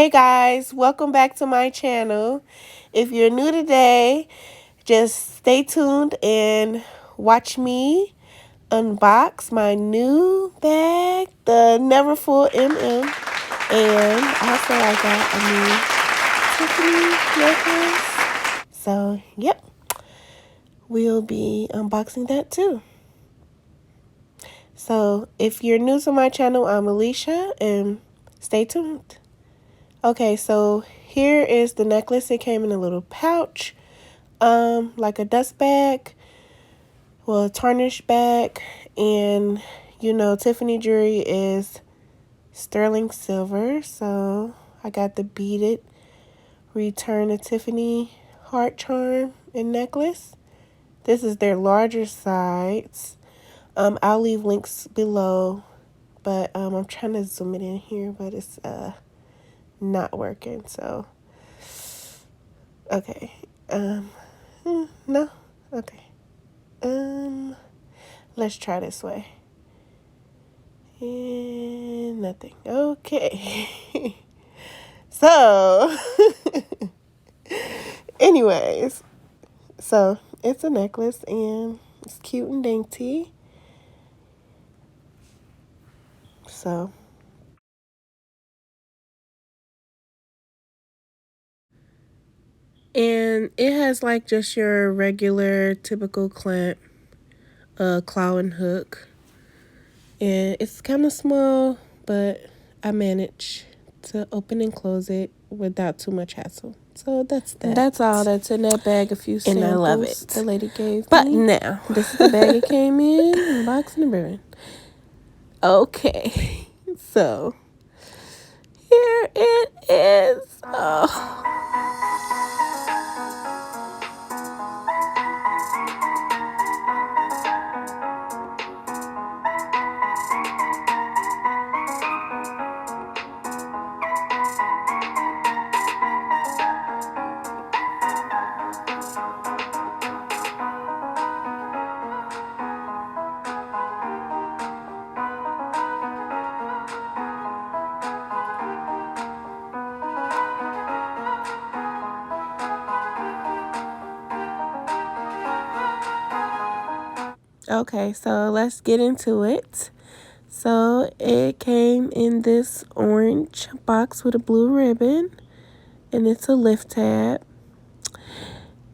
Hey guys, welcome back to my channel. If you're new today, just stay tuned and watch me unbox my new bag, the Neverfull MM. And also I got a new Tiffany necklace. So, yep, we'll be unboxing that too. So, if you're new to my channel, I'm Alicia, and stay tuned. Okay, so here is the necklace. It came in a little pouch, like a dust bag, well, a tarnish bag, and you know, Tiffany jewelry is sterling silver, so I got the beaded Return to Tiffany heart charm and necklace. This is their larger size. I'll leave links below, but I'm trying to zoom it in here, but it's not working, so okay. No. Okay. Let's try this way. And nothing. Okay. So, anyways, so it's a necklace and it's cute and dainty. So, and it has like just your regular typical clamp, claw and hook. And it's kind of small, but I managed to open and close it without too much hassle. So that's that. And that's all that's in that bag. A few samples. And I love it. The lady gave but me. But now, this is the bag it came in, unboxing and ribbon. Okay, so here it is. Oh. Okay, so let's get into it. So it came in this orange box with a blue ribbon, and it's a lift tab.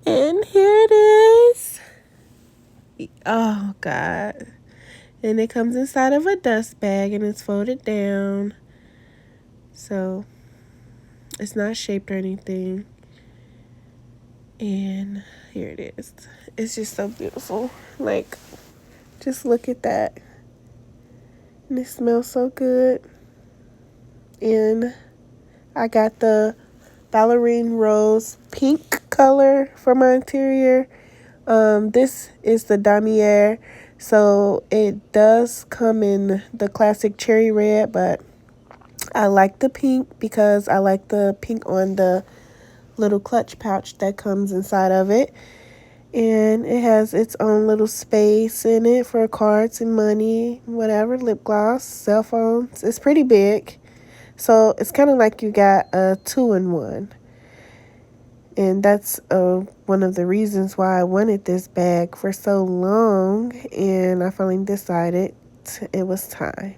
And here it is. Oh, God. And it comes inside of a dust bag, and it's folded down. So it's not shaped or anything. And here it is. It's just so beautiful. Like, just look at that. And it smells so good. And I got the ballerine rose pink color for my interior. This is the damier, so it does come in the classic cherry red, but I like the pink because I like the pink on the little clutch pouch that comes inside of it. And it has its own little space in it for cards and money, whatever, lip gloss, cell phones. It's pretty big. So it's kind of like you got a 2-in-1. And that's one of the reasons why I wanted this bag for so long. And I finally decided it was time.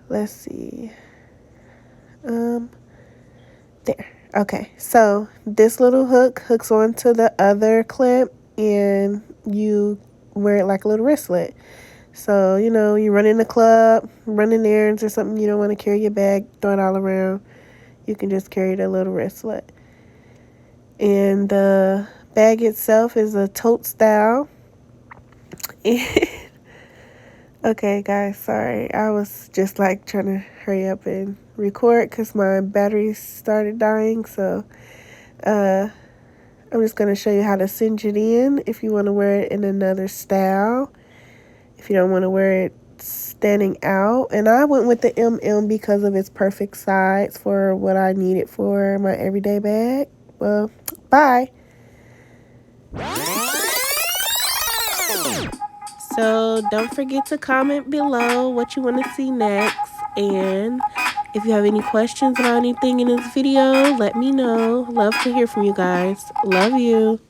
Let's see. There. Okay, so this little hook hooks onto the other clamp, and you wear it like a little wristlet. So, you know, you run in the club, running errands or something, you don't want to carry your bag, throw it all around. You can just carry the little wristlet. And the bag itself is a tote style. Okay, guys, sorry. I was just like trying to hurry up and record because my battery started dying. So I'm just going to show you how to cinch it in if you want to wear it in another style. If you don't want to wear it standing out. And I went with the MM because of its perfect size for what I needed for my everyday bag. Well, bye. So don't forget to comment below what you want to see next. And If you have any questions about anything in this video, let me know. Love to hear from you guys. Love you.